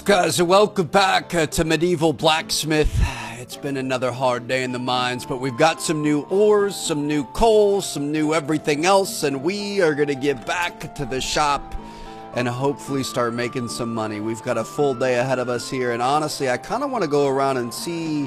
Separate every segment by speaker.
Speaker 1: Guys, welcome back to Medieval Blacksmith. It's been another hard day in the mines, but we've got some new ores, some new coal, some new everything else, and we are going to get back to the shop and hopefully start making some money. We've got a full day ahead of us here, and honestly, I kind of want to go around and see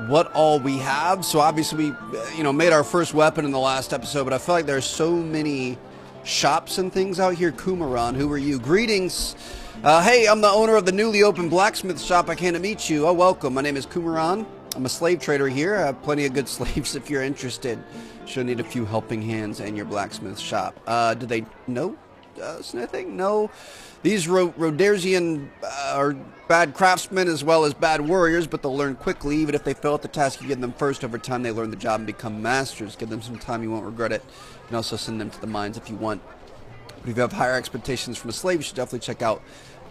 Speaker 1: what all we have. So obviously we, made our first weapon in the last episode, but I feel like there's so many shops and things out here. Kumaran, who are you? Greetings. Hey, I'm the owner of the newly opened blacksmith shop. I came to meet you. Oh, welcome. My name is Kumaran. I'm a slave trader here. I have plenty of good slaves if you're interested. She'll need a few helping hands in your blacksmith shop. Do they know smithing? No. These Rodersian are bad craftsmen as well as bad warriors, but they'll learn quickly. Even if they fail at the task you give them first, over time they learn the job and become masters. Give them some time, you won't regret it. You can also send them to the mines if you want. But if you have higher expectations from a slave, you should definitely check out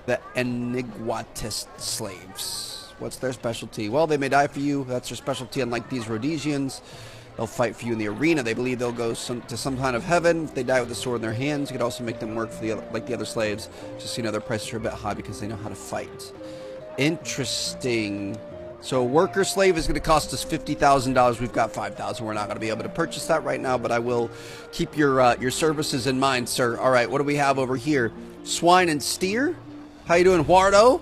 Speaker 1: the Enigmatist slaves. What's their specialty? Well, they may die for you. That's their specialty. Unlike these Rhodesians, they'll fight for you in the arena. They believe they'll go to some kind of heaven if they die with a sword in their hands. You could also make them work for like the other slaves. Just so you know, their prices are a bit high because they know how to fight. Interesting. So a worker slave is going to cost us $50,000. We've got $5,000. We're not going to be able to purchase that right now, but I will keep your services in mind, sir. All right, what do we have over here? Swine and steer. How you doing, Huardo?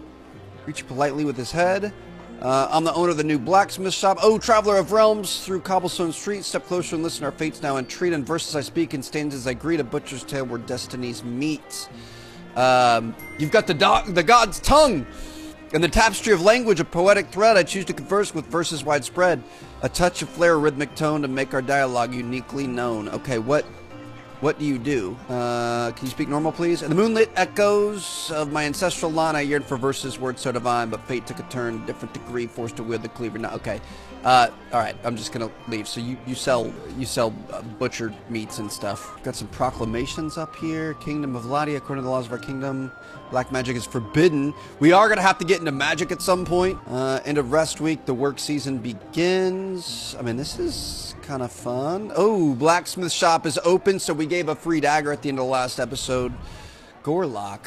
Speaker 1: Reach politely with his head. I'm the owner of the new blacksmith shop. Oh, traveler of realms through cobblestone streets. Step closer and listen. Our fates now entreat. And verses I speak and stanzas I greet. A butcher's tale where destinies meet. You've got the god's tongue. And the tapestry of language, a poetic thread. I choose to converse with verses widespread. A touch of flair, rhythmic tone to make our dialogue uniquely known. Okay, what do you do? Can you speak normal, please? In the moonlit echoes of my ancestral line, I yearned for verses, words so divine, but fate took a turn, different degree, forced to wield the cleaver. No, okay. All right, I'm just gonna leave. So you sell butchered meats and stuff. Got some proclamations up here. Kingdom of Ladia, according to the laws of our kingdom, black magic is forbidden. We are gonna have to get into magic at some point. End of rest week, the work season begins. I mean, this is kind of fun. Oh, blacksmith shop is open, so we gave a free dagger at the end of the last episode. Gorlock.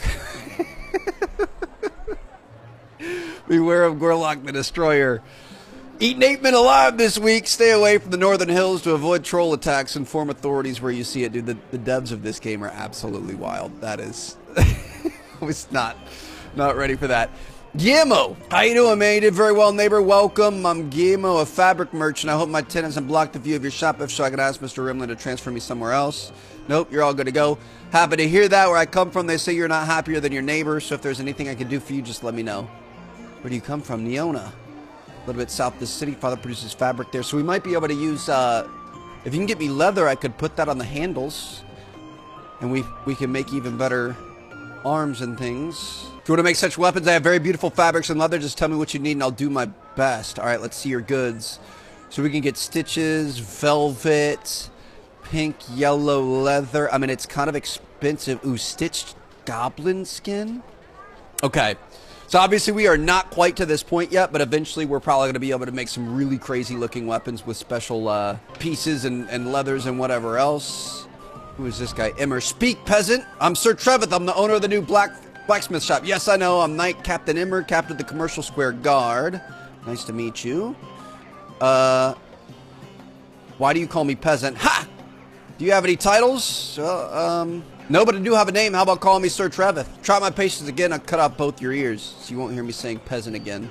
Speaker 1: Beware of Gorlock the Destroyer. Eating 8 men alive this week. Stay away from the northern hills to avoid troll attacks. Inform authorities where you see it. Dude, the devs of this game are absolutely wild. That is... I was not ready for that. Guillermo, how you doing, man? You did very well, neighbor. Welcome. I'm Guillermo, a fabric merchant. I hope my tenants have blocked the view of your shop, if so I can ask Mr. Rimlin to transfer me somewhere else. Nope, you're all good to go. Happy to hear that. Where I come from, they say you're not happier than your neighbor, so if there's anything I can do for you, just let me know. Where do you come from? Neona. A little bit south of the city. Father produces fabric there, so we might be able to use, if you can get me leather, I could put that on the handles, and we can make even better arms and things. If you want to make such weapons, I have very beautiful fabrics and leather. Just tell me what you need and I'll do my best. All right, let's see your goods. So we can get stitches, velvet, pink, yellow leather. I mean, it's kind of expensive. Ooh, stitched goblin skin. Okay. So obviously we are not quite to this point yet, but eventually we're probably going to be able to make some really crazy looking weapons with special pieces and leathers and whatever else. Who is this guy? Immer. Speak, peasant. I'm Sir Trevith. I'm the owner of the new blacksmith shop. Yes, I know. I'm Knight Captain Immer, captain of the Commercial Square Guard. Nice to meet you. Why do you call me peasant? Ha! Do you have any titles? No, but I do have a name. How about calling me Sir Trevith? Try my patience again. I'll cut off both your ears, so you won't hear me saying peasant again.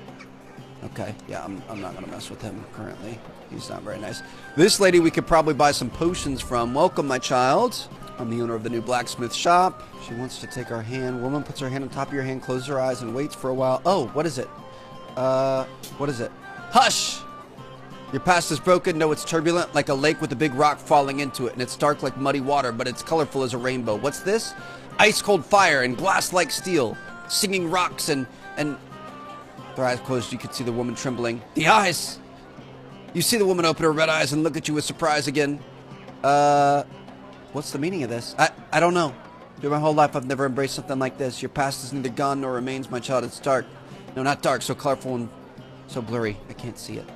Speaker 1: Okay, yeah, I'm not going to mess with him currently. He's not very nice. This lady we could probably buy some potions from. Welcome, my child. I'm the owner of the new blacksmith shop. She wants to take our hand. Woman puts her hand on top of your hand, closes her eyes, and waits for a while. Oh, what is it? What is it? Hush! Your past is broken. No, it's turbulent, like a lake with a big rock falling into it, and it's dark like muddy water, but it's colorful as a rainbow. What's this? Ice-cold fire and glass like steel. Singing rocks and... Their eyes closed, you could see the woman trembling. The eyes! You see the woman open her red eyes and look at you with surprise again. What's the meaning of this? I don't know. Through my whole life, I've never embraced something like this. Your past is neither gone nor remains, my child. It's dark. No, not dark. So colorful and so blurry. I can't see it.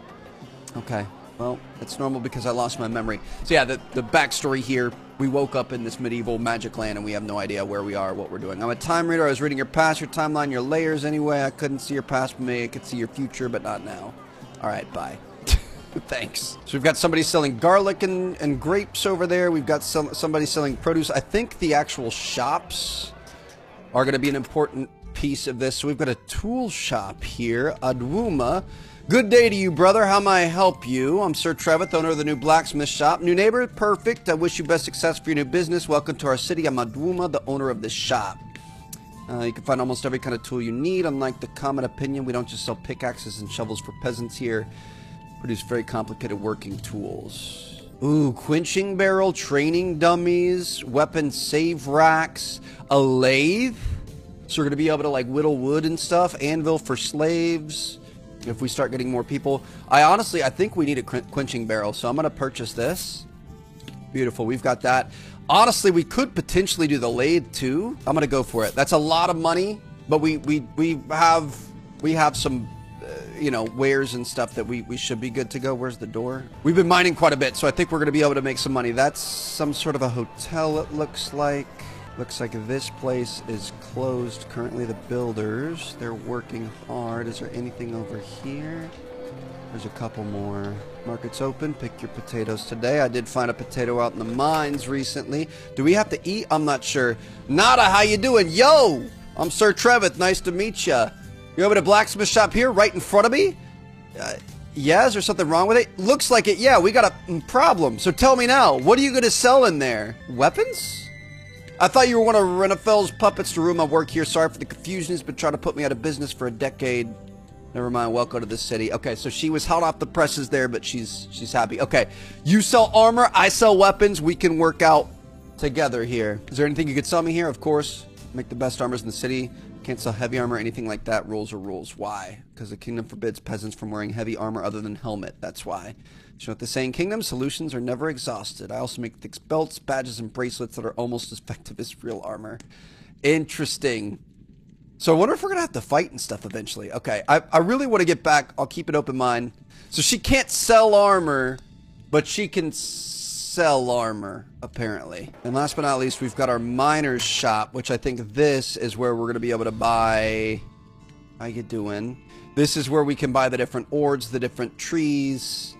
Speaker 1: Okay. Well, it's normal because I lost my memory. So yeah, the backstory here, we woke up in this medieval magic land and we have no idea where we are, what we're doing. I'm a time reader. I was reading your past, your timeline, your layers anyway. I couldn't see your past from me. I could see your future, but not now. All right, bye. Thanks. So we've got somebody selling garlic and grapes over there. We've got somebody selling produce. I think the actual shops are going to be an important piece of this. So we've got a tool shop here, Adwuma. Good day to you, brother. How may I help you? I'm Sir Trevith, owner of the new blacksmith shop. New neighbor? Perfect. I wish you best success for your new business. Welcome to our city. I'm Adwuma, the owner of this shop. You can find almost every kind of tool you need. Unlike the common opinion, we don't just sell pickaxes and shovels for peasants here. Produce very complicated working tools. Ooh, quenching barrel, training dummies, weapon save racks, a lathe. So we're going to be able to like whittle wood and stuff. Anvil for slaves. If we start getting more people. I think we need a quenching barrel. So I'm going to purchase this. Beautiful. We've got that. Honestly, we could potentially do the lathe too. I'm going to go for it. That's a lot of money. But we have some, you know, wares and stuff that we should be good to go. Where's the door? We've been mining quite a bit. So I think we're going to be able to make some money. That's some sort of a hotel, it looks like. Looks like this place is closed currently. The builders, they're working hard. Is there anything over here? There's a couple more. Market's open. Pick your potatoes today. I did find a potato out in the mines recently. Do we have to eat? I'm not sure. Nada, how you doing? Yo! I'm Sir Trevith. Nice to meet ya. You over to blacksmith shop here right in front of me? Yeah, is there something wrong with it? Looks like it. Yeah, we got a problem. So tell me now, what are you going to sell in there? Weapons? I thought you were one of Renafell's puppets to ruin my work here. Sorry for the confusion. He's been trying to put me out of business for a decade. Never mind. Welcome to the city. Okay, so she was held off the presses there, but she's happy. Okay, you sell armor. I sell weapons. We can work out together here. Is there anything you could sell me here? Of course. Make the best armors in the city. Can't sell heavy armor, anything like that. Rules are rules. Why? Because the kingdom forbids peasants from wearing heavy armor other than helmet. That's why. You know what the saying, kingdom solutions are never exhausted. I also make thick belts, badges, and bracelets that are almost as effective as real armor. Interesting. So I wonder if we're going to have to fight and stuff eventually. Okay, I really want to get back. I'll keep an open mind. So she can't sell armor, but she can sell armor, apparently. And last but not least, we've got our miner's shop, which I think this is where we're going to be able to buy... How you doing? This is where we can buy the different ores, the different trees...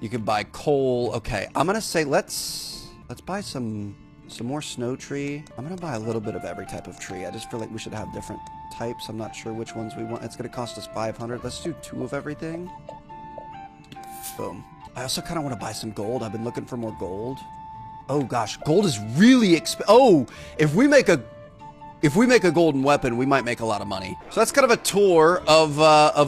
Speaker 1: You can buy coal. Okay, I'm gonna say let's buy some more snow tree. I'm gonna buy a little bit of every type of tree. I just feel like we should have different types. I'm not sure which ones we want. It's gonna cost us 500. Let's do 2 of everything. Boom. I also kind of want to buy some gold. I've been looking for more gold. Oh gosh, gold is really expensive. Oh, if we make a golden weapon, we might make a lot of money. So that's kind of a tour of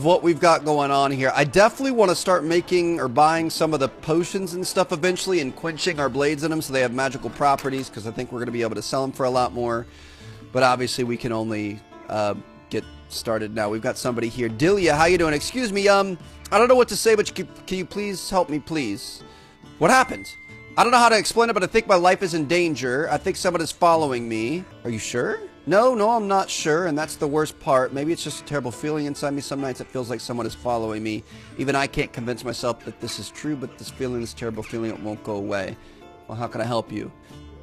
Speaker 1: what we've got going on here. I definitely want to start making or buying some of the potions and stuff eventually and quenching our blades in them so they have magical properties, because I think we're going to be able to sell them for a lot more. But obviously we can only get started now. We've got somebody here. Delia, how you doing? Excuse me, I don't know what to say, but can you please help me, please? What happened? I don't know how to explain it, but I think my life is in danger. I think someone is following me. Are you sure? No, I'm not sure, and that's the worst part. Maybe it's just a terrible feeling inside me. Some nights it feels like someone is following me. Even I can't convince myself that this is true, but this terrible feeling, it won't go away. Well, how can I help you?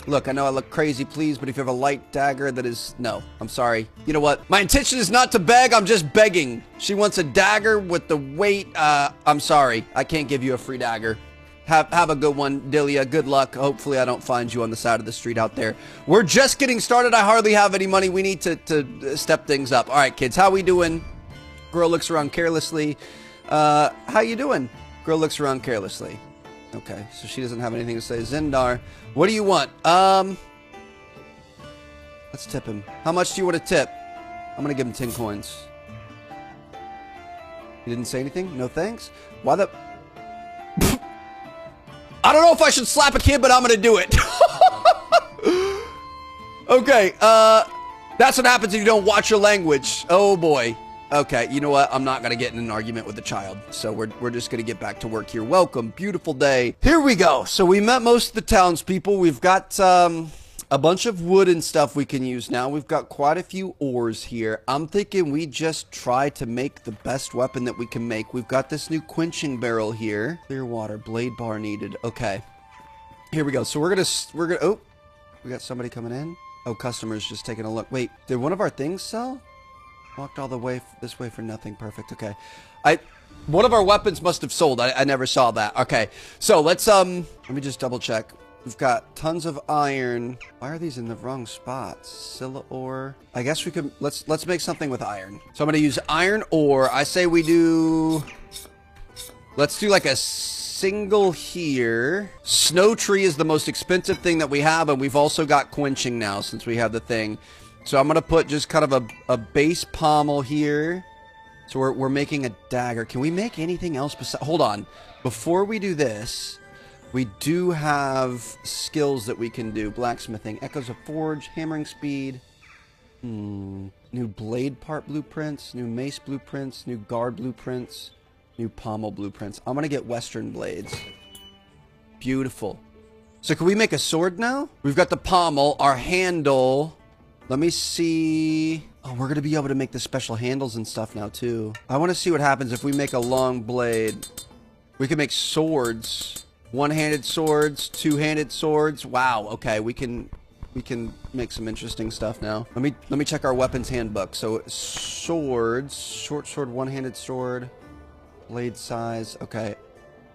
Speaker 1: Look, I know I look crazy, please, but if you have a light dagger that is... No, I'm sorry. You know what? My intention is not to beg, I'm just begging. She wants a dagger with the weight. I'm sorry. I can't give you a free dagger. Have a good one, Delia. Good luck. Hopefully I don't find you on the side of the street out there. We're just getting started. I hardly have any money. We need to step things up. All right, kids. How we doing? Girl looks around carelessly. How you doing? Girl looks around carelessly. Okay, so she doesn't have anything to say. Zendar, what do you want? Let's tip him. How much do you want to tip? I'm going to give him 10 coins. You didn't say anything? No thanks? Why the... I don't know if I should slap a kid, but I'm going to do it. Okay, that's what happens if you don't watch your language. Oh, boy. Okay, you know what? I'm not going to get in an argument with the child. So we're just going to get back to work here. Welcome. Beautiful day. Here we go. So we met most of the townspeople. We've got a bunch of wood and stuff we can use now. We've got quite a few ores here. I'm thinking we just try to make the best weapon that we can make. We've got this new quenching barrel here. Clear water, blade bar needed. Okay. Here we go. So we're gonna, oh, we got somebody coming in. Oh, customers just taking a look. Wait, did one of our things sell? Walked all the way this way for nothing. Perfect. Okay. One of our weapons must have sold. I never saw that. Okay. So let's, let me just double check. We've got tons of iron. Why are these in the wrong spots? Scylla ore. I guess we could, let's make something with iron. So I'm going to use iron ore. I say we do, let's do like a single here. Snow tree is the most expensive thing that we have, and we've also got quenching now since we have the thing. So I'm going to put just kind of a base pommel here. So we're making a dagger. Can we make anything else besides, hold on. Before we do this, we do have skills that we can do. Blacksmithing, echoes of forge, hammering speed. New blade part blueprints, new mace blueprints, new guard blueprints, new pommel blueprints. I'm going to get western blades. Beautiful. So can we make a sword now? We've got the pommel, our handle. Let me see. Oh, we're going to be able to make the special handles and stuff now too. I want to see what happens if we make a long blade. We can make swords. One-handed swords, two-handed swords. Wow. Okay, we can make some interesting stuff now. Let me check our weapons handbook. So swords, short sword, one-handed sword, blade size. Okay.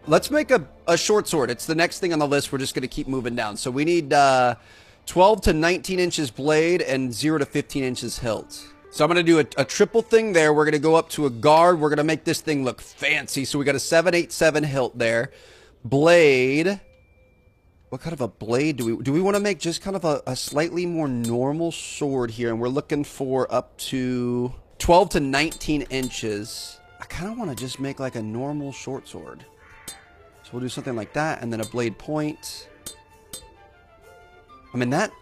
Speaker 1: Let's make a short sword. It's the next thing on the list. We're just going to keep moving down. So we need 12 to 19 inches blade and 0 to 15 inches hilt. So I'm going to do a triple thing there. We're going to go up to a guard. We're going to make this thing look fancy. So we got a 787 hilt there. Blade. What kind of a blade do we want to make? Just kind of a slightly more normal sword here, and we're looking for up to 12 to 19 inches. I kind of want to just make like a normal short sword. So we'll do something like that, and then a blade point. I mean, that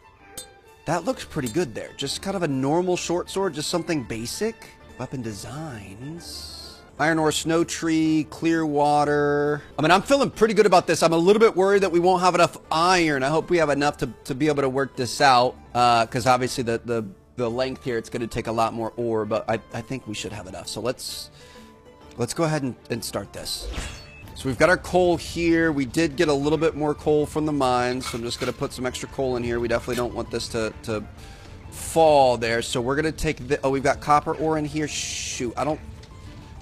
Speaker 1: looks pretty good there. Just kind of a normal short sword, just something basic. Weapon designs. Iron ore, snow tree, clear water. I mean, I'm feeling pretty good about this. I'm a little bit worried that we won't have enough iron. I hope we have enough to be able to work this out. Because obviously the length here, it's going to take a lot more ore. But I think we should have enough. So let's go ahead and start this. So we've got our coal here. We did get a little bit more coal from the mines. So I'm just going to put some extra coal in here. We definitely don't want this to fall there. So we're going to take the... Oh, we've got copper ore in here. Shoot,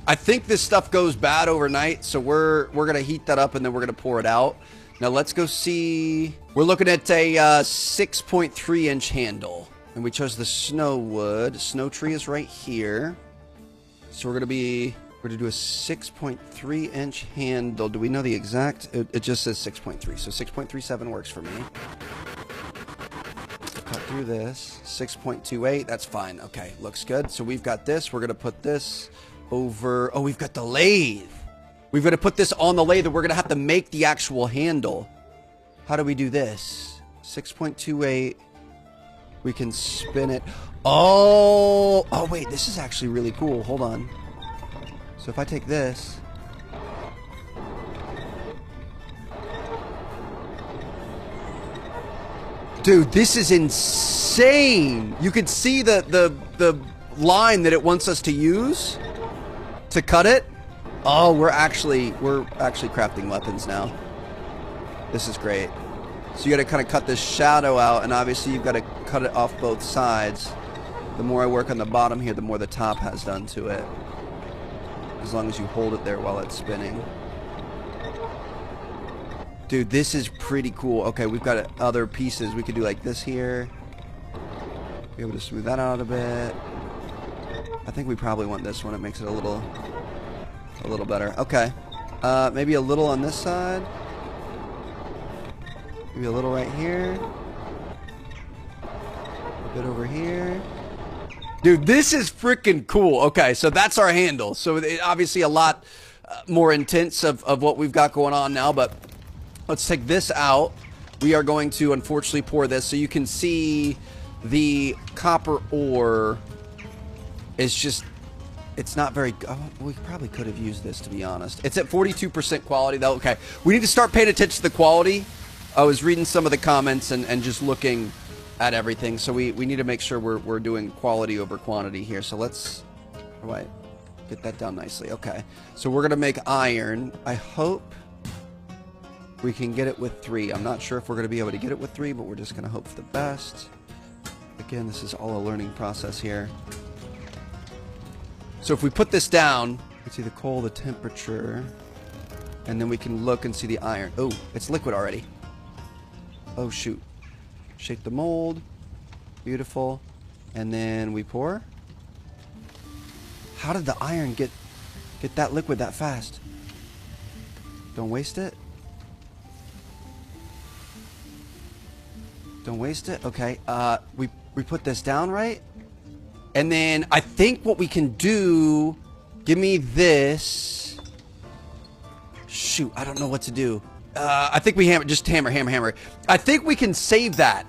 Speaker 1: I think this stuff goes bad overnight, so we're going to heat that up and then we're going to pour it out. Now let's go see. We're looking at a 6.3 inch handle. And we chose the snow wood. Snow tree is right here. So we're going to do a 6.3 inch handle. Do we know the exact? It just says 6.3. So 6.37 works for me. Cut through this. 6.28. That's fine. Okay, looks good. So we've got this. We're going to put this over. Oh, we've got the lathe. We've got to put this on the lathe, and we're going to have to make the actual handle. How do we do this? 6.28. We can spin it. Oh, wait, this is actually really cool. Hold on. So if I take this. Dude, this is insane. You can see the line that it wants us to use to cut it. Oh, we're actually crafting weapons now. This is great. So you got to kind of cut this shadow out, and obviously you've got to cut it off both sides. The more I work on the bottom here, the more the top has done to it. As long as you hold it there while it's spinning. Dude, this is pretty cool. Okay, we've got other pieces. We could do like this here. Be able to smooth that out a bit. I think we probably want this one. It makes it a little better. Okay. Maybe a little on this side. Maybe a little right here. A bit over here. Dude, this is freaking cool. Okay, so that's our handle. So obviously a lot more intense of what we've got going on now, but let's take this out. We are going to unfortunately pour this. So you can see the copper ore is just, it's not very, oh, we probably could have used this, to be honest. It's at 42% quality though. Okay, we need to start paying attention to the quality. I was reading some of the comments and just looking at everything. So we need to make sure we're doing quality over quantity here. So let's, wait, get that down nicely. Okay. So we're going to make iron. I hope we can get it with 3. I'm not sure if we're going to be able to get it with 3, but we're just going to hope for the best. Again, this is all a learning process here. So if we put this down, we can see the coal, the temperature, and then we can look and see the iron. Oh, it's liquid already. Oh, shoot. Shape the mold. Beautiful. And then we pour. How did the iron get that liquid that fast? Don't waste it. Don't waste it. Okay. We put this down, right? And then I think what we can do, give me this. Shoot, I don't know what to do. I think we just hammer. I think we can save that.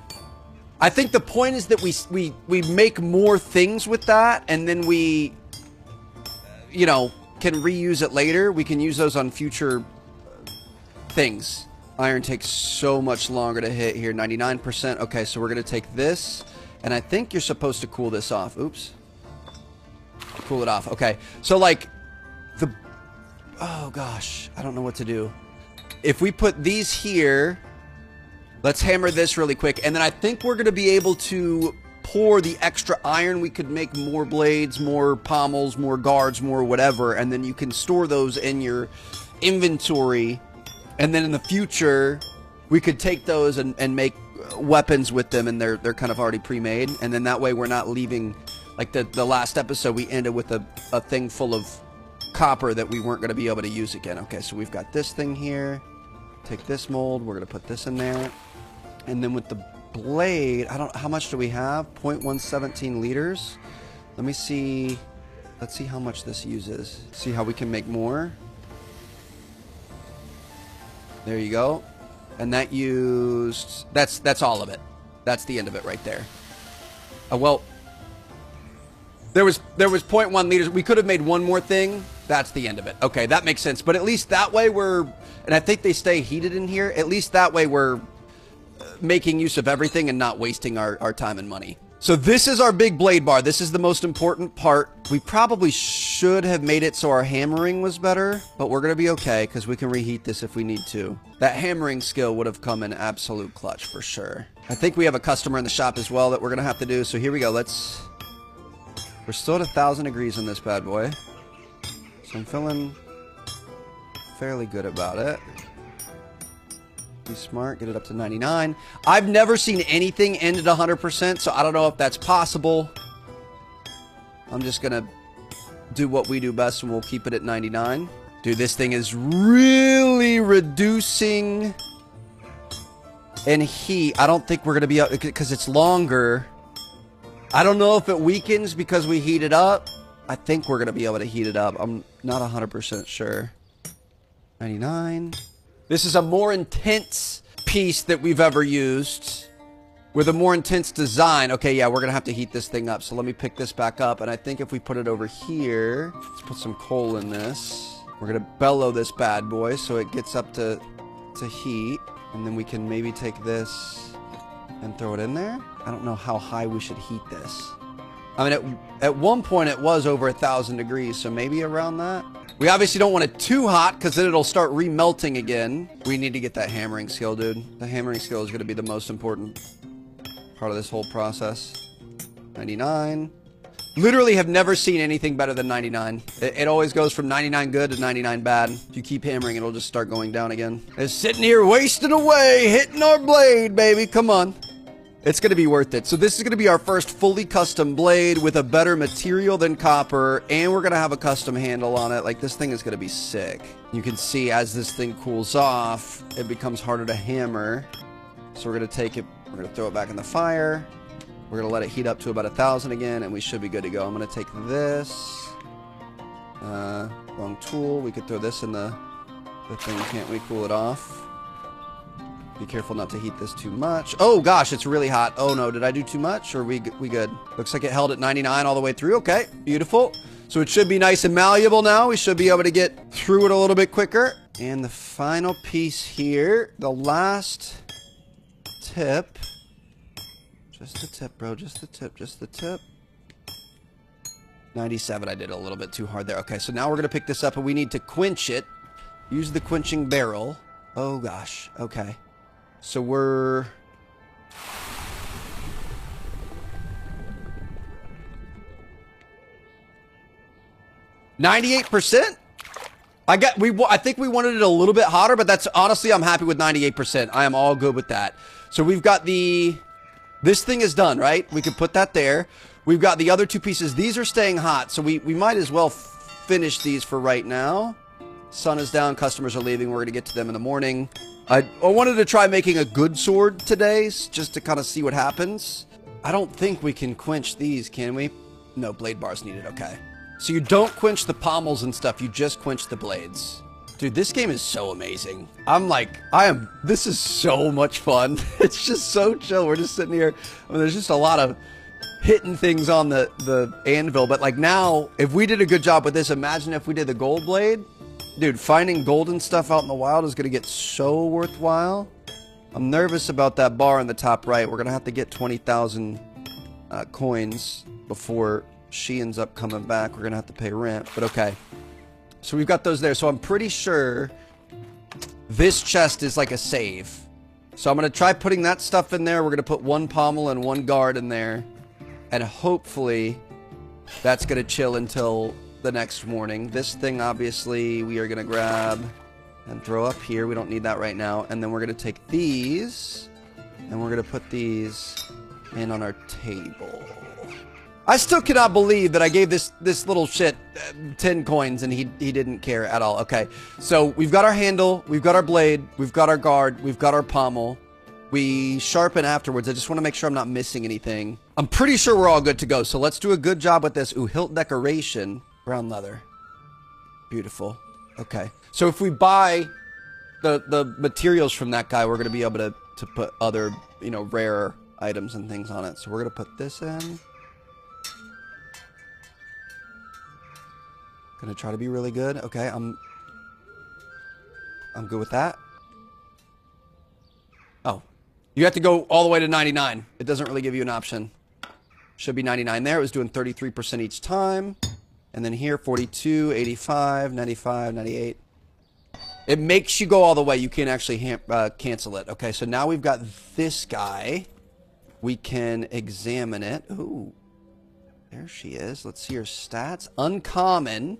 Speaker 1: I think the point is that we make more things with that, and then we, you know, can reuse it later. We can use those on future things. Iron takes so much longer to hit here. 99%. Okay, so we're going to take this, and I think you're supposed to cool this off. Oops. Cool it off. Okay, so like the... Oh, gosh. I don't know what to do. If we put these here, let's hammer this really quick, and then I think we're going to be able to pour the extra iron. We could make more blades, more pommels, more guards, more whatever, and then you can store those in your inventory, and then in the future, we could take those and make weapons with them, and they're kind of already pre-made, and then that way we're not leaving, like the last episode, we ended with a thing full of copper that we weren't going to be able to use again. Okay, so we've got this thing here. Take this mold, we're going to put this in there. And then with the blade, how much do we have? 0.117 liters. Let me see. Let's see how much this uses. See how we can make more. There you go. And that used, that's all of it. That's the end of it right there. Well, there was 0.1 liters. We could have made one more thing. That's the end of it. Okay, that makes sense. But at least that way we're, and I think they stay heated in here. At least that way we're making use of everything and not wasting our time and money. So this is our big blade bar. This is the most important part. We probably should have made it so our hammering was better, but we're going to be okay because we can reheat this if we need to. That hammering skill would have come in absolute clutch for sure. I think we have a customer in the shop as well that we're going to have to do. So here we go. We're still at 1,000 degrees on this bad boy. So I'm feeling fairly good about it. Be smart, get it up to 99. I've never seen anything end at 100%, so I don't know if that's possible. I'm just gonna do what we do best, and we'll keep it at 99. Dude, this thing is really reducing in heat. I don't think we're gonna be up because it's longer. I don't know if it weakens because we heat it up. I think we're gonna be able to heat it up. I'm not 100% sure. 99. This is a more intense piece that we've ever used with a more intense design. Okay, yeah, we're going to have to heat this thing up. So let me pick this back up. And I think if we put it over here, let's put some coal in this. We're going to bellow this bad boy so it gets up to heat. And then we can maybe take this and throw it in there. I don't know how high we should heat this. I mean, at one point it was over 1,000 degrees, so maybe around that. We obviously don't want it too hot because then it'll start remelting again. We need to get that hammering skill, dude. The hammering skill is going to be the most important part of this whole process. 99. Literally have never seen anything better than 99. It always goes from 99 good to 99 bad. If you keep hammering, it'll just start going down again. It's sitting here wasting away, hitting our blade, baby. Come on. It's going to be worth it. So this is going to be our first fully custom blade with a better material than copper, and we're going to have a custom handle on it. Like, this thing is going to be sick. You can see as this thing cools off, it becomes harder to hammer. So we're going to take it, we're going to throw it back in the fire. We're going to let it heat up to about 1,000 again, and we should be good to go. I'm going to take this. Wrong tool. We could throw this in the thing. Can't we cool it off? Be careful not to heat this too much. Oh gosh, it's really hot. Oh no, did I do too much? Or are we good? Looks like it held at 99 all the way through. Okay, beautiful. So it should be nice and malleable now. We should be able to get through it a little bit quicker. And the final piece here, the last tip, which Just the tip, bro. Just the tip. Just the tip. 97. I did a little bit too hard there. Okay, so now we're going to pick this up, and we need to quench it. Use the quenching barrel. Oh, gosh. Okay. So we're... $98%? I think we wanted it a little bit hotter, but that's honestly, I'm happy with 98%. I am all good with that. So we've got this thing is done, right? We can put that there. We've got the other two pieces. These are staying hot, so we might as well finish these for right now. Sun is down. Customers are leaving. We're going to get to them in the morning. I wanted to try making a good sword today, just to kind of see what happens. I don't think we can quench these, can we? No, blade bars needed. Okay. So you don't quench the pommels and stuff. You just quench the blades. Dude, this game is so amazing. This is so much fun. It's just so chill. We're just sitting here. I mean, there's just a lot of hitting things on the anvil. But like now, if we did a good job with this, imagine if we did the gold blade. Dude, finding golden stuff out in the wild is going to get so worthwhile. I'm nervous about that bar in the top right. We're going to have to get 20,000 coins before she ends up coming back. We're going to have to pay rent, but okay. So we've got those there. So I'm pretty sure this chest is like a save. So I'm going to try putting that stuff in there. We're going to put one pommel and one guard in there. And hopefully that's going to chill until the next morning. This thing, obviously, we are going to grab and throw up here. We don't need that right now. And then we're going to take these and we're going to put these in on our table. I still cannot believe that I gave this little shit 10 coins and he didn't care at all. Okay, so we've got our handle, we've got our blade, we've got our guard, we've got our pommel. We sharpen afterwards. I just want to make sure I'm not missing anything. I'm pretty sure we're all good to go. So let's do a good job with this. Ooh, hilt decoration. Brown leather. Beautiful. Okay. So if we buy the materials from that guy, we're going to be able to put other, rare items and things on it. So we're going to put this in. Gonna try to be really good. Okay, I'm good with that. Oh, you have to go all the way to 99. It doesn't really give you an option. Should be 99 there. It was doing 33% each time. And then here, 42, 85, 95, 98. It makes you go all the way. You can't actually cancel it. Okay, so now we've got this guy. We can examine it. Ooh, there she is. Let's see her stats. Uncommon.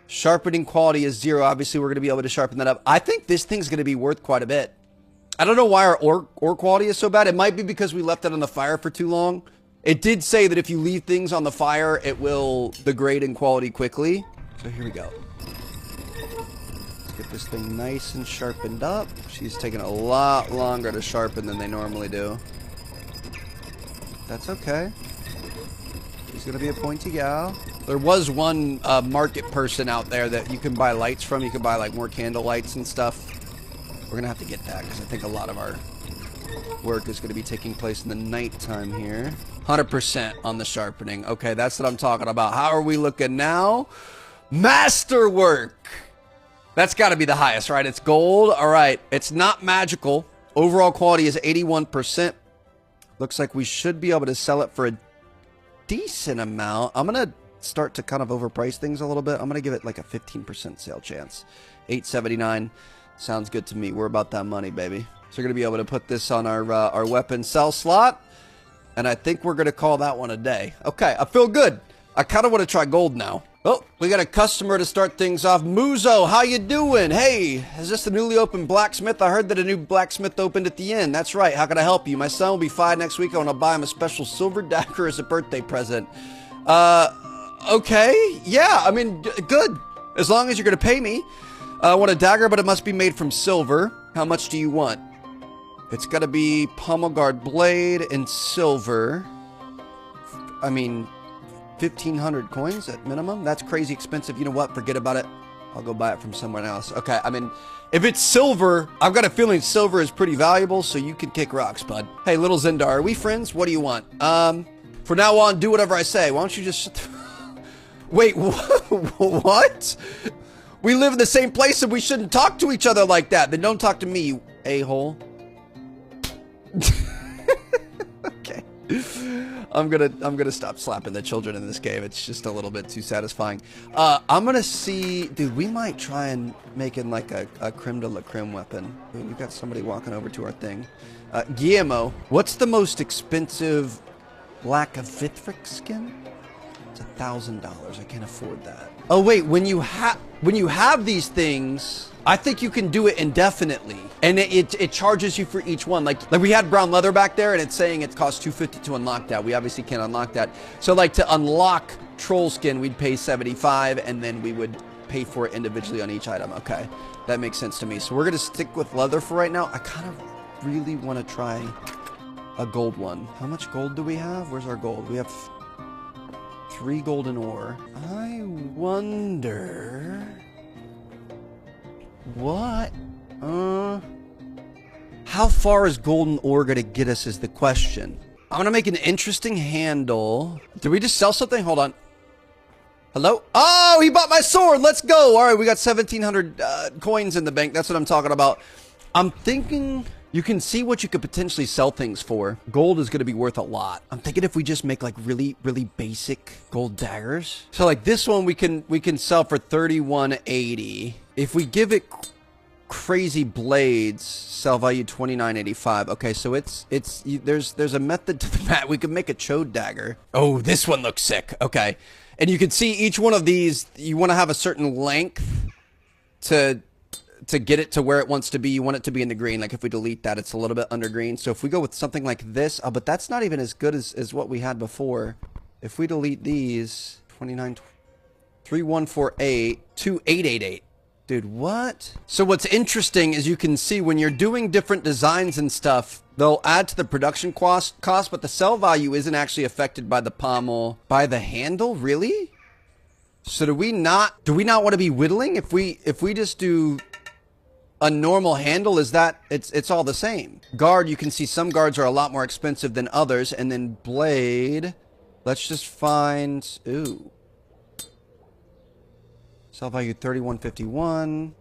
Speaker 1: Sharpening quality is 0. Obviously, we're going to be able to sharpen that up. I think this thing's going to be worth quite a bit. I don't know why our ore quality is so bad. It might be because we left it on the fire for too long. It did say that if you leave things on the fire, it will degrade in quality quickly. So here we go. Let's get this thing nice and sharpened up. She's taking a lot longer to sharpen than they normally do. That's okay. She's going to be a pointy gal. There was one market person out there that you can buy lights from. You can buy like more candle lights and stuff. We're going to have to get that because I think a lot of our work is going to be taking place in the nighttime here. 100% on the sharpening. Okay, that's what I'm talking about. How are we looking now? Masterwork. That's got to be the highest, right? It's gold. All right. It's not magical. Overall quality is 81%. Looks like we should be able to sell it for a decent amount. I'm going to start to kind of overprice things a little bit. I'm going to give it like a 15% sale chance. $8.79 sounds good to me. We're about that money, baby. So we're going to be able to put this on our weapon sell slot. And I think we're going to call that one a day. Okay, I feel good. I kind of want to try gold now. Oh, we got a customer to start things off. Muzo, how you doing? Hey, is this the newly opened blacksmith? I heard that a new blacksmith opened at the inn. That's right. How can I help you? My son will be 5 next week. I want to buy him a special silver dagger as a birthday present. Okay. Yeah, I mean, good. As long as you're going to pay me. I want a dagger, but it must be made from silver. How much do you want? It's got to be pommel guard blade and silver. I mean, 1,500 coins at minimum. That's crazy expensive. You know what? Forget about it. I'll go buy it from someone else. Okay, I mean, if it's silver, I've got a feeling silver is pretty valuable, so you can kick rocks, bud. Hey, little Zendar, are we friends? What do you want? For now on, do whatever I say. Why don't you just... Wait, what? We live in the same place and we shouldn't talk to each other like that. Then don't talk to me, you a-hole. Okay. I'm gonna stop slapping the children in this game. It's just a little bit too satisfying. I'm gonna see, dude. We might try and make it like a creme de la creme weapon. Ooh, we got somebody walking over to our thing. Guillermo, what's the most expensive black Vithric skin? It's $1,000. I can't afford that. Oh wait, when you have these things, I think you can do it indefinitely, and it charges you for each one. Like we had brown leather back there, and it's saying it costs $250 to unlock that. We obviously can't unlock that. So like to unlock troll skin, we'd pay $75, and then we would pay for it individually on each item. Okay, that makes sense to me. So we're gonna stick with leather for right now. I kind of really want to try a gold one. How much gold do we have? Where's our gold? We have 3 golden ore. I wonder what? How far is golden ore gonna get us is the question. I'm gonna make an interesting handle. Did we just sell something? Hold on. Hello? Oh, he bought my sword. Let's go. All right, we got 1,700 coins in the bank. That's what I'm talking about. I'm thinking you can see what you could potentially sell things for. Gold is going to be worth a lot. I'm thinking if we just make like really basic gold daggers. So like this one we can sell for 31.80. If we give it crazy blades, sell value 29.85. Okay, so there's a method to the mat. We could make a chode dagger. Oh, this one looks sick. Okay. And you can see each one of these, you want to have a certain length to get it to where it wants to be. You want it to be in the green. Like if we delete that, it's a little bit under green. So if we go with something like this, but that's not even as good as what we had before. If we delete these, 29, 3148, 2888. Dude, what? So what's interesting is you can see when you're doing different designs and stuff, they'll add to the production cost, but the sell value isn't actually affected by the pommel, by the handle, really? So do we not want to be whittling? If we just do a normal handle, is that it's all the same. Guard, you can see some guards are a lot more expensive than others, and then blade, let's just find, ooh. Sell value 31.51.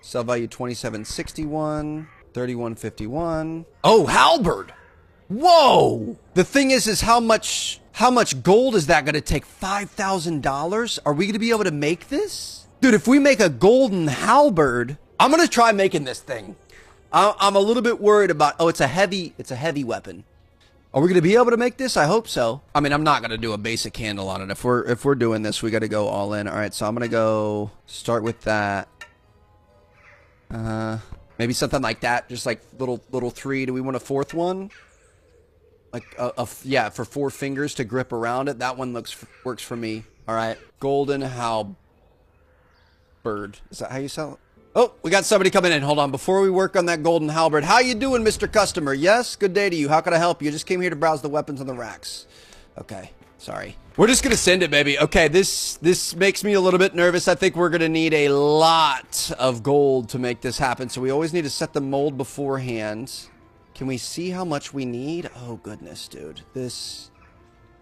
Speaker 1: Sell value 27.61. 31.51. Oh, halberd. Whoa. The thing is how much gold is that going to take? $5,000? Are we going to be able to make this? Dude, if we make a golden halberd, I'm going to try making this thing. I'm a little bit worried about, oh, it's a heavy weapon. Are we going to be able to make this? I hope so. I mean, I'm not going to do a basic handle on it. If we're doing this, we got to go all in. All right, so I'm going to go start with that. Maybe something like that. Just like little 3. Do we want a 4th one? Like yeah, for 4 fingers to grip around it. That one works for me. All right, golden halberd. Is that how you sell it? Oh, we got somebody coming in. Hold on. Before we work on that golden halberd, how you doing, Mr. Customer? Yes, good day to you. How can I help you? I just came here to browse the weapons on the racks. Okay, sorry. We're just gonna send it, baby. Okay, this makes me a little bit nervous. I think we're gonna need a lot of gold to make this happen, so we always need to set the mold beforehand. Can we see how much we need? Oh, goodness, dude.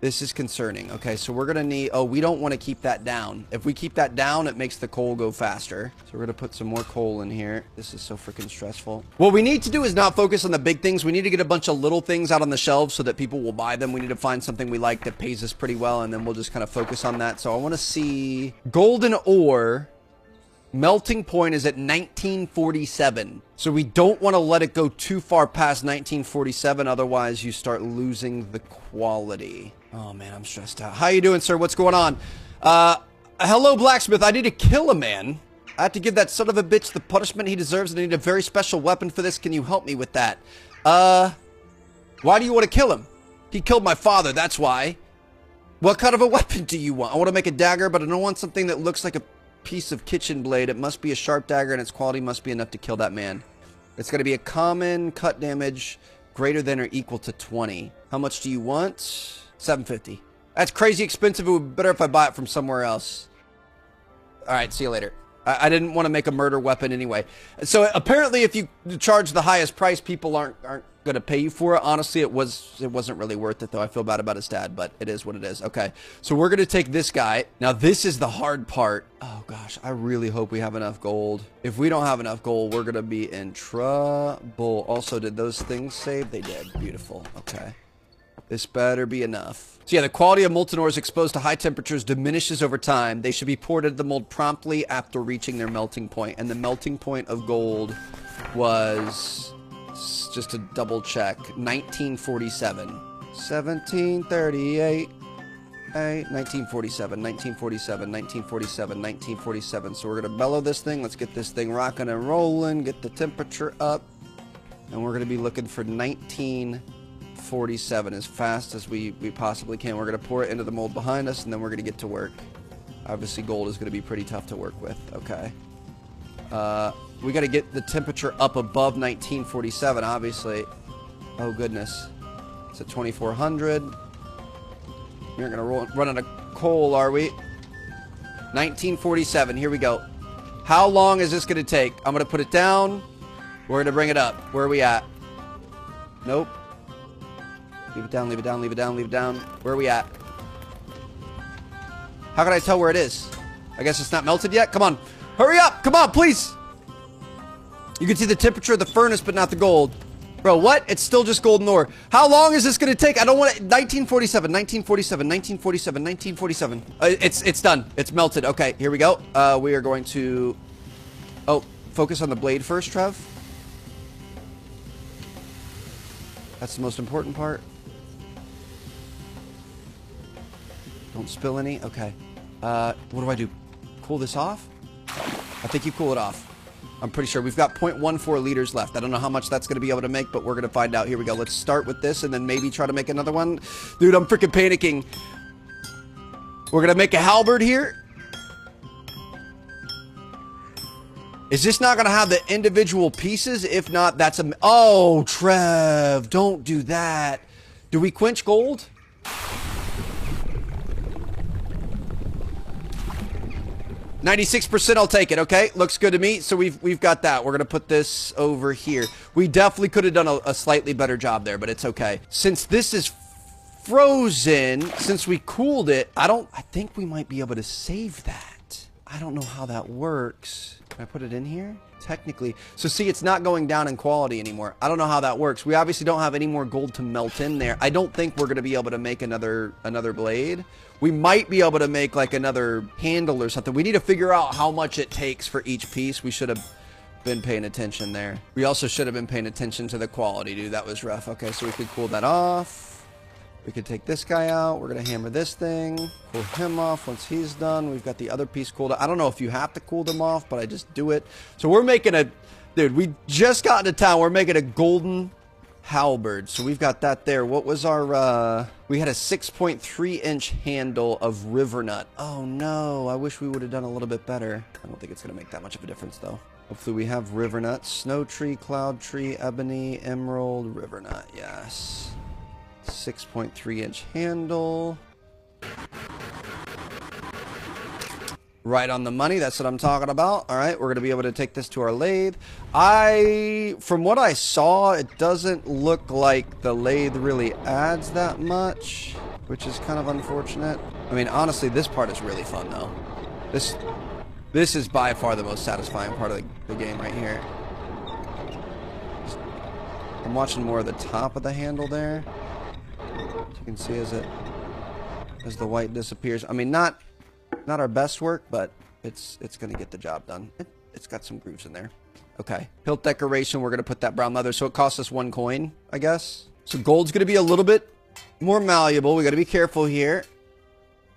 Speaker 1: This is concerning. Okay, so we're gonna need, oh, we don't want to keep that down. If we keep that down, it makes the coal go faster. So we're gonna put some more coal in here. This is so freaking stressful. What we need to do is not focus on the big things. We need to get a bunch of little things out on the shelves so that people will buy them. We need to find something we like that pays us pretty well, and then we'll just kind of focus on that. So I want to see golden ore. Melting point is at 1947. So we don't want to let it go too far past 1947. Otherwise, you start losing the quality. Oh, man, I'm stressed out. How you doing, sir? What's going on? Hello, blacksmith. I need to kill a man. I have to give that son of a bitch the punishment he deserves, and I need a very special weapon for this. Can you help me with that? Why do you want to kill him? He killed my father, that's why. What kind of a weapon do you want? I want to make a dagger, but I don't want something that looks like a piece of kitchen blade. It must be a sharp dagger, and its quality must be enough to kill that man. It's going to be a common cut damage greater than or equal to 20. How much do you want? $750. That's crazy expensive. It would be better if I buy it from somewhere else. All right, see you later. I didn't want to make a murder weapon anyway. So apparently, if you charge the highest price, people aren't going to pay you for it. Honestly, it wasn't really worth it, though. I feel bad about his dad, but it is what it is. Okay, so we're going to take this guy. Now, this is the hard part. Oh, gosh, I really hope we have enough gold. If we don't have enough gold, we're going to be in trouble. Also, did those things save? They did. Beautiful. Okay. This better be enough. So yeah, the quality of molten ores exposed to high temperatures diminishes over time. They should be poured into the mold promptly after reaching their melting point. And the melting point of gold was, just to double check, 1947. 1738. 1947, 1947, 1947, 1947. So we're going to bellow this thing. Let's get this thing rocking and rolling. Get the temperature up. And we're going to be looking for 1947 as fast as we possibly can. We're going to pour it into the mold behind us, and then we're going to get to work. Obviously, gold is going to be pretty tough to work with. Okay. We got to get the temperature up above 1947, obviously. Oh, goodness. It's at 2400. We aren't going to run out of coal, are we? 1947. Here we go. How long is this going to take? I'm going to put it down. We're going to bring it up. Where are we at? Nope. Leave it down, leave it down, leave it down, leave it down. Where are we at? How can I tell where it is? I guess it's not melted yet? Come on. Hurry up. Come on, please. You can see the temperature of the furnace, but not the gold. Bro, what? It's still just golden ore. How long is this going to take? I don't want it. 1947, 1947, 1947, 1947. It's done. It's melted. Okay, here we go. We are going to... Oh, focus on the blade first, Trev. That's the most important part. Don't spill any. Okay. What do I do? Cool this off? I think you cool it off. I'm pretty sure. We've got 0.14 liters left. I don't know how much that's going to be able to make, but we're going to find out. Here we go. Let's start with this and then maybe try to make another one. Dude, I'm freaking panicking. We're going to make a halberd here. Is this not going to have the individual pieces? If not, that's a... Oh, Trev, don't do that. Do we quench gold? 96%, I'll take it, okay? Looks good to me. So we've got that. We're going to put this over here. We definitely could have done a slightly better job there, but it's okay. Since this is frozen, since we cooled it, I think we might be able to save that. I don't know how that works. Can I put it in here? Technically. So see, it's not going down in quality anymore. I don't know how that works. We obviously don't have any more gold to melt in there. I don't think we're going to be able to make another blade. We might be able to make like another handle or something. We need to figure out how much it takes for each piece. We should have been paying attention there. We also should have been paying attention to the quality, dude. That was rough. Okay, so we could cool that off. We could take this guy out. We're going to hammer this thing. Cool him off once he's done. We've got the other piece cooled off. I don't know if you have to cool them off, but I just do it. So we're making a... Dude, we just got into town. We're making a golden halberd. So we've got that there. What was our... We had a 6.3 inch handle of river nut. Oh no, I wish we would have done a little bit better. I don't think it's going to make that much of a difference though. Hopefully we have river nut. Snow tree, cloud tree, ebony, emerald, river nut. Yes. 6.3 inch handle. Right on the money. That's what I'm talking about. All right, we're going to be able to take this to our lathe. From what I saw, it doesn't look like the lathe really adds that much, which is kind of unfortunate. I mean, honestly, this part is really fun, though. This is by far the most satisfying part of the game right here. I'm watching more of the top of the handle there. As you can see as the white disappears. I mean, not our best work, but it's going to get the job done. It's got some grooves in there. Okay. Hilt decoration, we're going to put that brown leather. So it costs us 1 coin, I guess. So gold's going to be a little bit more malleable. We got to be careful here.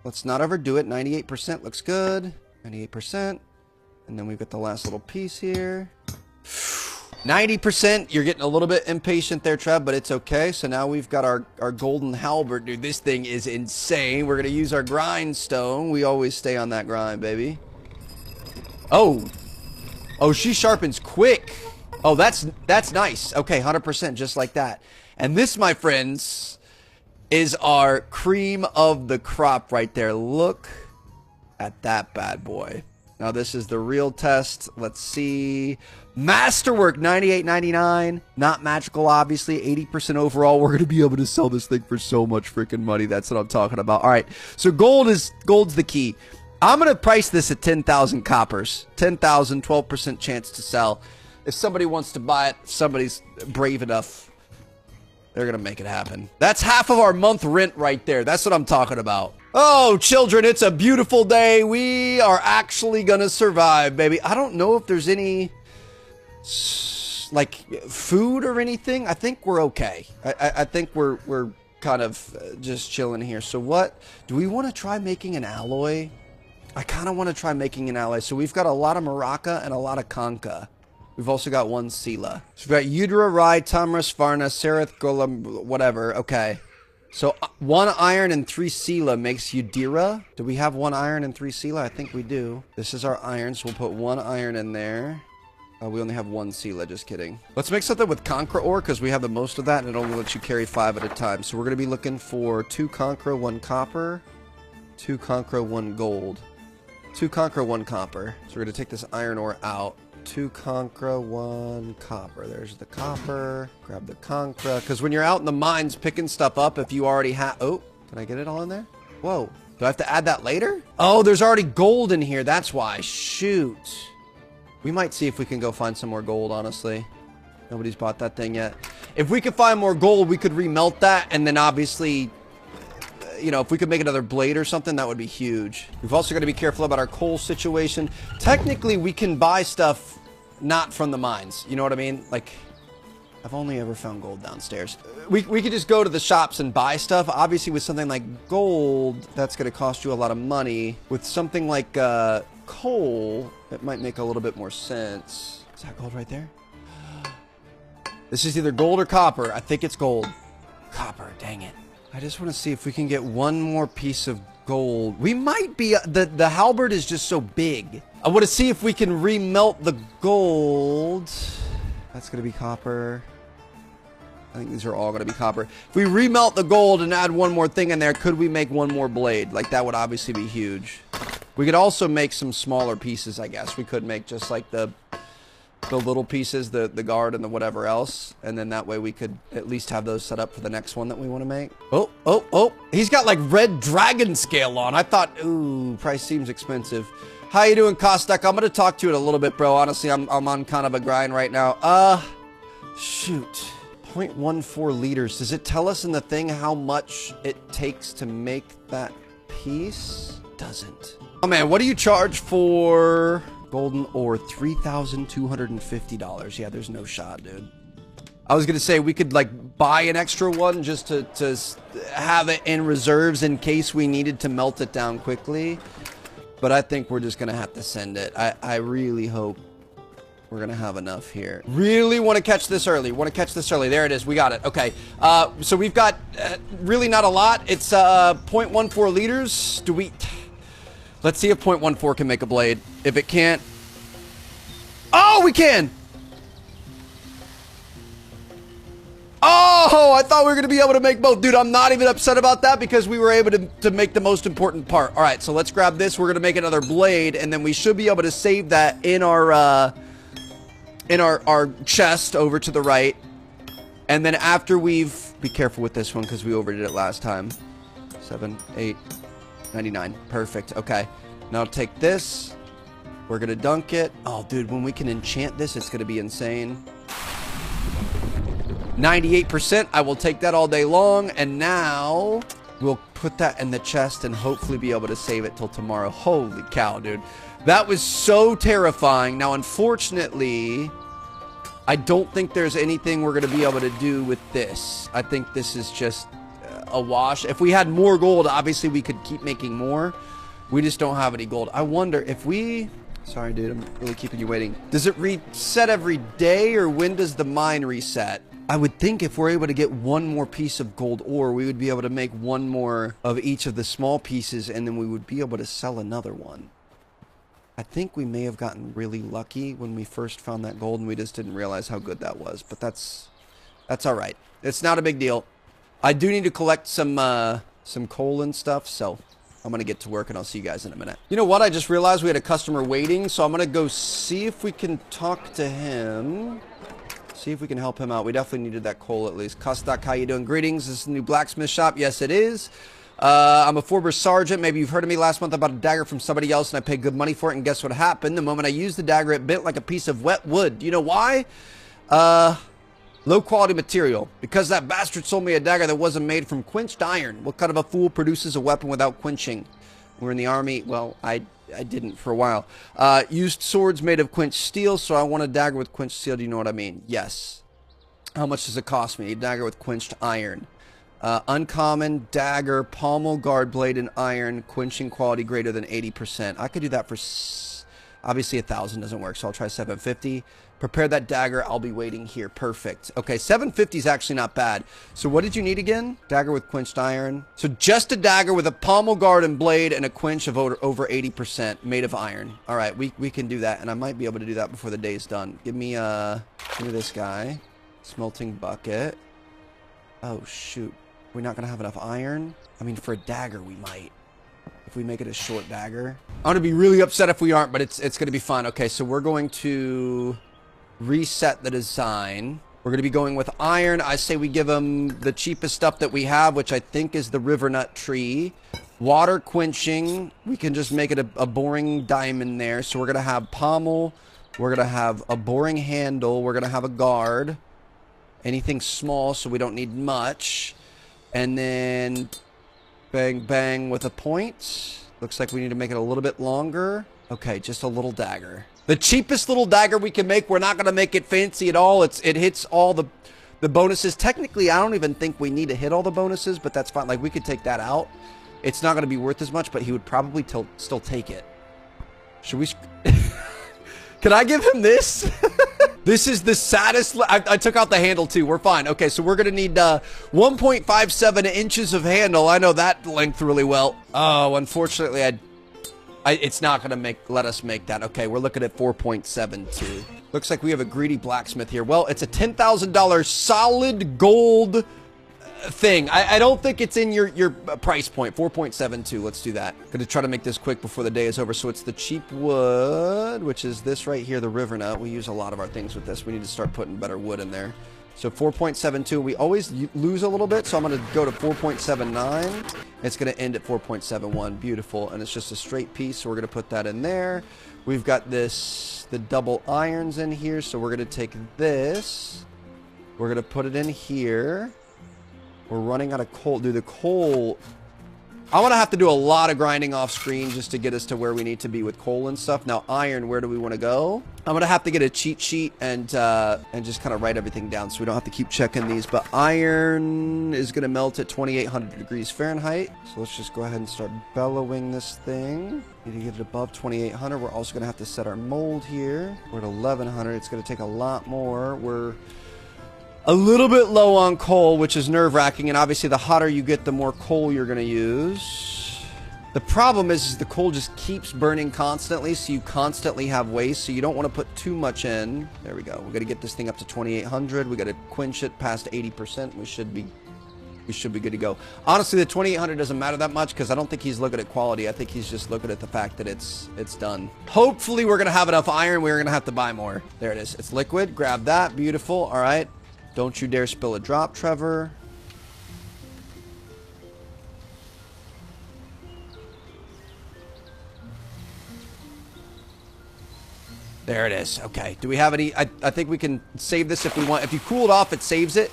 Speaker 1: Let's not overdo it. 98% looks good. 98%. And then we've got the last little piece here. 90%. You're getting a little bit impatient there, Trev, but it's okay. So now we've got our golden halberd. Dude, this thing is insane. We're going to use our grindstone. We always stay on that grind, baby. Oh. Oh, she sharpens quick. Oh, that's nice. Okay, 100%, just like that. And this, my friends, is our cream of the crop right there. Look at that bad boy. Now, this is the real test. Let's see. Masterwork, $98.99. Not magical, obviously. 80% overall. We're going to be able to sell this thing for so much freaking money. That's what I'm talking about. All right. So gold's the key. I'm going to price this at 10,000 coppers. 10,000, 12% chance to sell. If somebody wants to buy it, somebody's brave enough They're gonna make it happen. That's half of our month rent right there. That's what I'm talking about. Oh, children, it's a beautiful day. We are actually gonna survive, baby. I don't know if there's any, like, food or anything. I think we're okay. I think we're kind of just chilling here. So what? Do we want to try making an alloy? I kind of want to try making an alloy. So we've got a lot of Maraca and a lot of Kanka. We've also got one Sela. So we've got Udra, Rai, Tamras, Varna, Sereth, Golem, whatever. Okay. So 1 iron and 3 Sela makes Udira. Do we have 1 iron and 3 Sela? I think we do. This is our iron, so we'll put 1 iron in there. We only have 1 Sela, just kidding. Let's make something with Conqueror ore, because we have the most of that, and it only lets you carry 5 at a time. So we're going to be looking for 2 Conqueror, 1 copper, 2 Conqueror, 1 gold. 2 Conqueror, 1 copper. So we're going to take this iron ore out. 2 Conqueror, 1 copper. There's the copper. Grab the Conqueror. Because when you're out in the mines picking stuff up, if you already have... Oh, can I get it all in there? Whoa. Do I have to add that later? Oh, there's already gold in here. That's why. Shoot. We might see if we can go find some more gold, honestly. Nobody's bought that thing yet. If we could find more gold, we could remelt that, and then obviously, you know, if we could make another blade or something, that would be huge. We've also got to be careful about our coal situation. Technically, we can buy stuff not from the mines. You know what I mean? Like, I've only ever found gold downstairs. We could just go to the shops and buy stuff. Obviously, with something like gold, that's going to cost you a lot of money. With something like coal, it might make a little bit more sense. Is that gold right there? This is either gold or copper. I think it's gold. Copper, dang it. I just want to see if we can get one more piece of gold. We might be... The halberd is just so big. I want to see if we can remelt the gold. That's going to be copper. I think these are all going to be copper. If we remelt the gold and add one more thing in there, could we make one more blade? Like, that would obviously be huge. We could also make some smaller pieces, I guess. We could make just like the little pieces, the guard and the whatever else. And then that way we could at least have those set up for the next one that we want to make. Oh. He's got like red dragon scale on. I thought, ooh, price seems expensive. How you doing, Kostek? I'm going to talk to you in a little bit, bro. Honestly, I'm on kind of a grind right now. Shoot. 0.14 liters. Does it tell us in the thing how much it takes to make that piece? Doesn't. Oh, man, what do you charge for golden ore? $3,250. Yeah, there's no shot, dude. I was going to say we could, like, buy an extra one just to have it in reserves in case we needed to melt it down quickly. But I think we're just going to have to send it. I really hope we're going to have enough here. Really want to catch this early. There it is. We got it. Okay. So we've got really not a lot. It's 0.14 liters. Let's see if 0.14 can make a blade. If it can't... Oh, we can! Oh, I thought we were going to be able to make both. Dude, I'm not even upset about that because we were able to make the most important part. All right, so let's grab this. We're going to make another blade, and then we should be able to save that in our chest over to the right. And then after we've... Be careful with this one because we overdid it last time. 7, 8... 99. Perfect. Okay. Now take this. We're going to dunk it. Oh, dude, when we can enchant this, it's going to be insane. 98%. I will take that all day long. And now we'll put that in the chest and hopefully be able to save it till tomorrow. Holy cow, dude. That was so terrifying. Now, unfortunately, I don't think there's anything we're going to be able to do with this. I think this is just... a wash. If we had more gold, obviously we could keep making more. We just don't have any gold. I wonder if we... Sorry, dude, I'm really keeping you waiting. Does it reset every day, or when does the mine reset? I would think if we're able to get one more piece of gold ore, we would be able to make one more of each of the small pieces, and then we would be able to sell another one. I think we may have gotten really lucky when we first found that gold, and we just didn't realize how good that was. But that's all right. It's not a big deal. I do need to collect some coal and stuff, so I'm going to get to work, and I'll see you guys in a minute. You know what? I just realized we had a customer waiting, so I'm going to go see if we can talk to him. See if we can help him out. We definitely needed that coal at least. Kostak, how you doing? Greetings. This is the new blacksmith shop. Yes, it is. I'm a former sergeant. Maybe you've heard of me. Last month I bought a dagger from somebody else, and I paid good money for it, and guess what happened? The moment I used the dagger, it bent like a piece of wet wood. Do you know why? Low quality material. Because that bastard sold me a dagger that wasn't made from quenched iron. What kind of a fool produces a weapon without quenching? We're in the army. Well, I didn't for a while. Used swords made of quenched steel, so I want a dagger with quenched steel. Do you know what I mean? Yes. How much does it cost me? A dagger with quenched iron. Uncommon dagger, pommel guard blade in iron, quenching quality greater than 80%. I could do that for, obviously 1,000 doesn't work, so I'll try 750. Prepare that dagger. I'll be waiting here. Perfect. Okay, 750 is actually not bad. So what did you need again? Dagger with quenched iron. So just a dagger with a pommel guard and blade and a quench of over 80% made of iron. All right, we can do that, and I might be able to do that before the day's done. Give me this guy. Smelting bucket. Oh, shoot. We're not going to have enough iron? I mean, for a dagger, we might. If we make it a short dagger. I'm going to be really upset if we aren't, but it's going to be fun. Okay, so we're going to reset the design. We're going to be going with iron. I say we give them the cheapest stuff that we have, which I think is the river nut tree. Water quenching. We can just make it a boring diamond there. So we're going to have pommel. We're going to have a boring handle. We're going to have a guard. Anything small, so we don't need much. And then bang, bang with a point. Looks like we need to make it a little bit longer. Okay, just a little dagger. The cheapest little dagger we can make. We're not going to make it fancy at all. It hits all the bonuses. Technically, I don't even think we need to hit all the bonuses, but that's fine. Like, we could take that out. It's not going to be worth as much, but he would probably still take it. Should we... Can I give him this? This is the saddest... I took out the handle, too. We're fine. Okay, so we're going to need 1.57 inches of handle. I know that length really well. Oh, unfortunately, it's not going to let us make that. Okay, we're looking at 4.72. Looks like we have a greedy blacksmith here. Well, it's a $10,000 solid gold thing. I don't think it's in your price point. 4.72. Let's do that. Gonna try to make this quick before the day is over. So it's the cheap wood, which is this right here, the river nut. We use a lot of our things with this. We need to start putting better wood in there. So 4.72. We always lose a little bit, so I'm gonna go to 4.79. It's gonna end at 4.71. Beautiful. And it's just a straight piece, so we're gonna put that in there. We've got the double irons in here, so we're gonna take this. We're gonna put it in here. We're running out of coal. Dude, the coal... I'm going to have to do a lot of grinding off screen just to get us to where we need to be with coal and stuff. Now, iron, where do we want to go? I'm going to have to get a cheat sheet and just kind of write everything down so we don't have to keep checking these. But iron is going to melt at 2,800 degrees Fahrenheit. So let's just go ahead and start bellowing this thing. Need to get it above 2,800. We're also going to have to set our mold here. We're at 1,100. It's going to take a lot more. We're a little bit low on coal, which is nerve-wracking, and obviously the hotter you get, the more coal you're going to use. The problem is the coal just keeps burning constantly, so you constantly have waste, so you don't want to put too much in. There we go. We're going to get this thing up to 2,800. We got to quench it past 80%. We should be good to go. Honestly, the 2,800 doesn't matter that much because I don't think he's looking at quality. I think he's just looking at the fact that it's done. Hopefully, we're going to have enough iron. We're going to have to buy more. There it is. It's liquid. Grab that. Beautiful. All right. Don't you dare spill a drop, Trevor. There it is. Okay. Do we have any? I think we can save this if we want. If you cool it off, it saves it.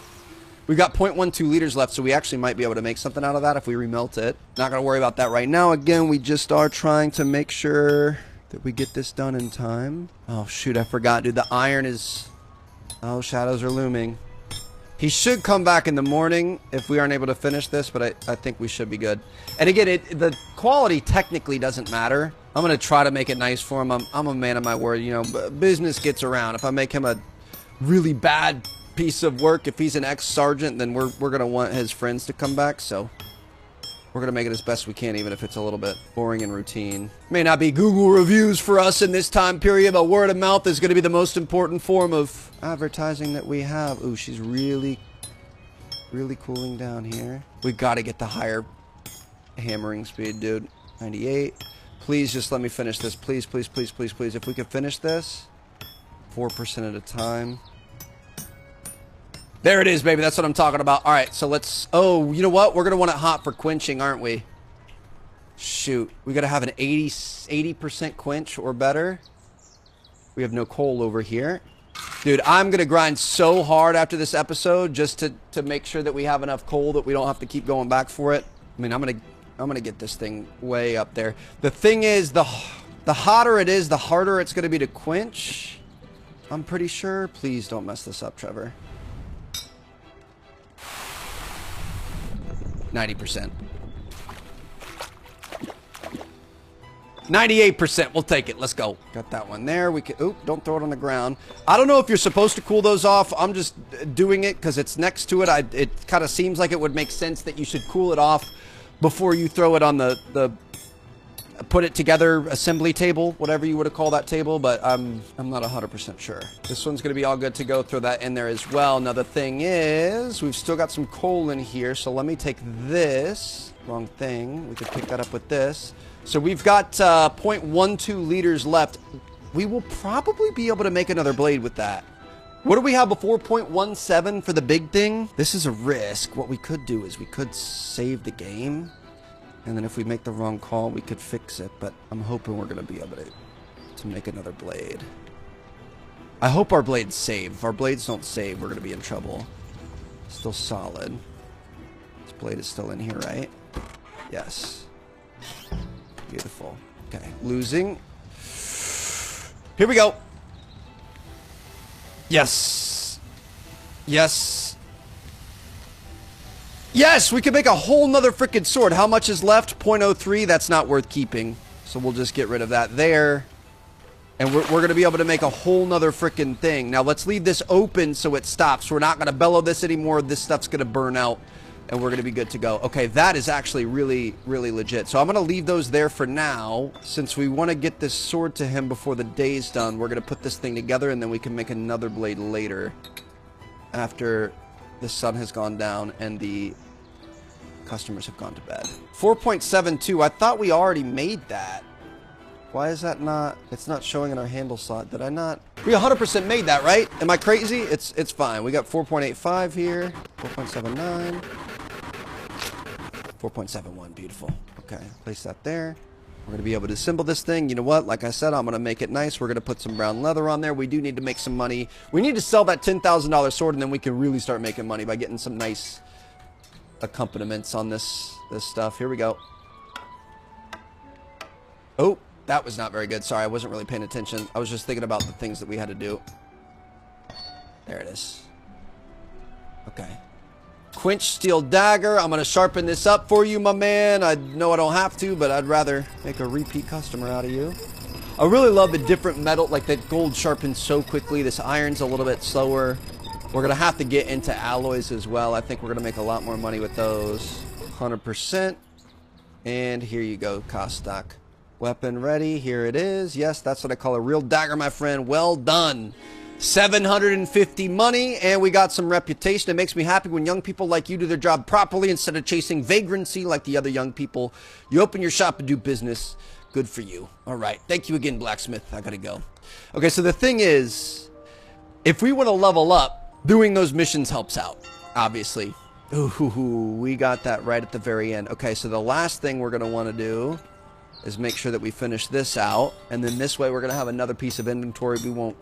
Speaker 1: We've got 0.12 liters left, so we actually might be able to make something out of that if we remelt it. Not going to worry about that right now. Again, we just are trying to make sure that we get this done in time. Oh, shoot. I forgot, dude. The iron is... Oh, shadows are looming. He should come back in the morning if we aren't able to finish this, but I think we should be good. And again, the quality technically doesn't matter. I'm going to try to make it nice for him. I'm a man of my word. You know, business gets around. If I make him a really bad piece of work, if he's an ex-sergeant, then we're going to want his friends to come back. So we're going to make it as best we can, even if it's a little bit boring and routine. May not be Google reviews for us in this time period, but word of mouth is going to be the most important form of advertising that we have. Ooh, she's really cooling down here. We got to get the higher hammering speed, dude. 98. Please just let me finish this. Please, please, please, please, please. If we could finish this, 4% at a time. There it is, baby. That's what I'm talking about. All right, so let's... Oh, you know what? We're going to want it hot for quenching, aren't we? Shoot. We got to have an 80% quench or better. We have no coal over here. Dude, I'm going to grind so hard after this episode just to make sure that we have enough coal that we don't have to keep going back for it. I mean, I'm going to get this thing way up there. The thing is, the hotter it is, the harder it's going to be to quench. I'm pretty sure. Please don't mess this up, Trevor. 90%. 98%. We'll take it. Let's go. Got that one there. We can. Oop, don't throw it on the ground. I don't know if you're supposed to cool those off. I'm just doing it because it's next to it. It kind of seems like it would make sense that you should cool it off before you throw it on the put it together assembly table, whatever you would call that table, but I'm not 100% sure. This one's going to be all good to go. Throw that in there as well. Now the thing is, we've still got some coal in here, so let me take this. Wrong thing. We could pick that up with this. So we've got 0.12 liters left. We will probably be able to make another blade with that. What do we have before? 0.17 for the big thing? This is a risk. What we could do is we could save the game. And then if we make the wrong call, we could fix it. But I'm hoping we're going to be able to make another blade. I hope our blades save. If our blades don't save, we're going to be in trouble. Still solid. This blade is still in here, right? Yes. Beautiful. Okay, losing. Here we go. Yes. Yes. Yes, we can make a whole nother freaking sword. How much is left? 0.03. That's not worth keeping. So we'll just get rid of that there. And we're going to be able to make a whole nother freaking thing. Now, let's leave this open so it stops. We're not going to bellow this anymore. This stuff's going to burn out. And we're going to be good to go. Okay, that is actually really, really legit. So I'm going to leave those there for now. Since we want to get this sword to him before the day's done, we're going to put this thing together, and then we can make another blade later. After the sun has gone down and the customers have gone to bed. 4.72. I thought we already made that. Why is that not? It's not showing in our handle slot. Did I not? We 100% made that, right? Am I crazy? It's fine. We got 4.85 here. 4.79. 4.71. Beautiful. Okay, place that there. We're going to be able to assemble this thing. You know what? Like I said, I'm going to make it nice. We're going to put some brown leather on there. We do need to make some money. We need to sell that $10,000 sword, and then we can really start making money by getting some nice accompaniments on this stuff. Here we go. Oh, that was not very good. Sorry, I wasn't really paying attention. I was just thinking about the things that we had to do. There it is. Okay. Quench steel dagger. I'm going to sharpen this up for you, my man. I know I don't have to, but I'd rather make a repeat customer out of you. I really love the different metal, like that gold sharpens so quickly. This iron's a little bit slower. We're going to have to get into alloys as well. I think we're going to make a lot more money with those. 100%. And here you go, cost stock. Weapon ready. Here it is. Yes, that's what I call a real dagger, my friend. Well done. 750 money, and we got some reputation. It makes me happy when young people like you do their job properly instead of chasing vagrancy like the other young people. You open your shop and do business. Good for you. All right. Thank you again, blacksmith. I gotta go. Okay, so the thing is, if we want to level up, doing those missions helps out, obviously. Ooh, we got that right at the very end. Okay, so the last thing we're going to want to do is make sure that we finish this out. And then this way we're going to have another piece of inventory. We won't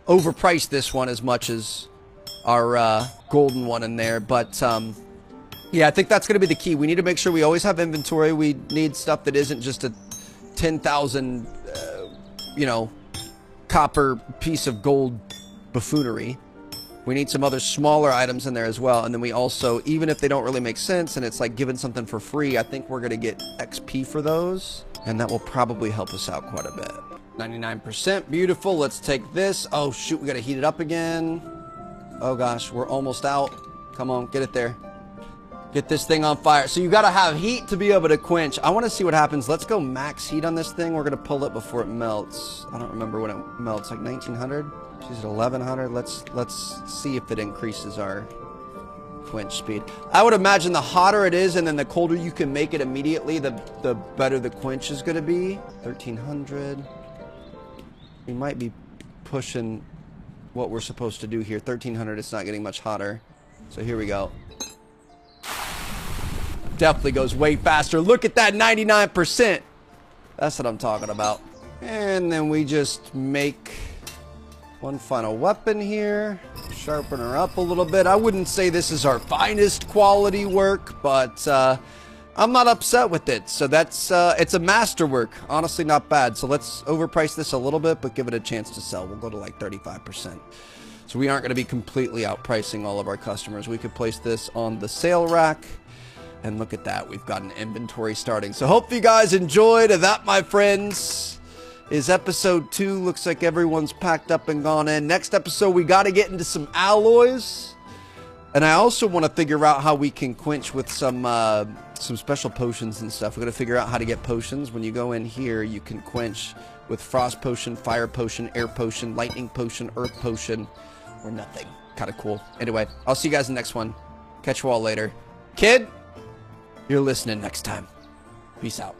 Speaker 1: overprice this one as much as our golden one in there. But, yeah, I think that's going to be the key. We need to make sure we always have inventory. We need stuff that isn't just a 10,000, you know, copper piece of gold buffoonery. We need some other smaller items in there as well. And then we also, even if they don't really make sense and it's like giving something for free, I think we're going to get XP for those. And that will probably help us out quite a bit. 99%. Beautiful. Let's take this. Oh, shoot. We got to heat it up again. Oh, gosh. We're almost out. Come on. Get it there. Get this thing on fire. So you got to have heat to be able to quench. I want to see what happens. Let's go max heat on this thing. We're going to pull it before it melts. I don't remember when it melts. Like 1900? She's at 1100. Let's see if it increases our quench speed. I would imagine the hotter it is and then the colder you can make it immediately, the better the quench is going to be. 1300. We might be pushing what we're supposed to do here. 1300, it's not getting much hotter. So here we go. Definitely goes way faster. Look at that 99%. That's what I'm talking about. And then we just make One final weapon here. Sharpen her up a little bit. I wouldn't say this is our finest quality work, but I'm not upset with it. So that's it's a masterwork. Honestly, not bad. So let's overprice this a little bit, but give it a chance to sell. We'll go to like 35%. So we aren't going to be completely outpricing all of our customers. We could place this on the sale rack. And look at that. We've got an inventory starting. So hope you guys enjoyed. That, my friends, is episode 2. Looks like everyone's packed up and gone in. Next episode, we got to get into some alloys. And I also want to figure out how we can quench with some special potions and stuff. We're going to figure out how to get potions. When you go in here, you can quench with frost potion, fire potion, air potion, lightning potion, earth potion, or nothing. Kind of cool. Anyway, I'll see you guys in the next one. Catch you all later. Kid, you're listening next time. Peace out.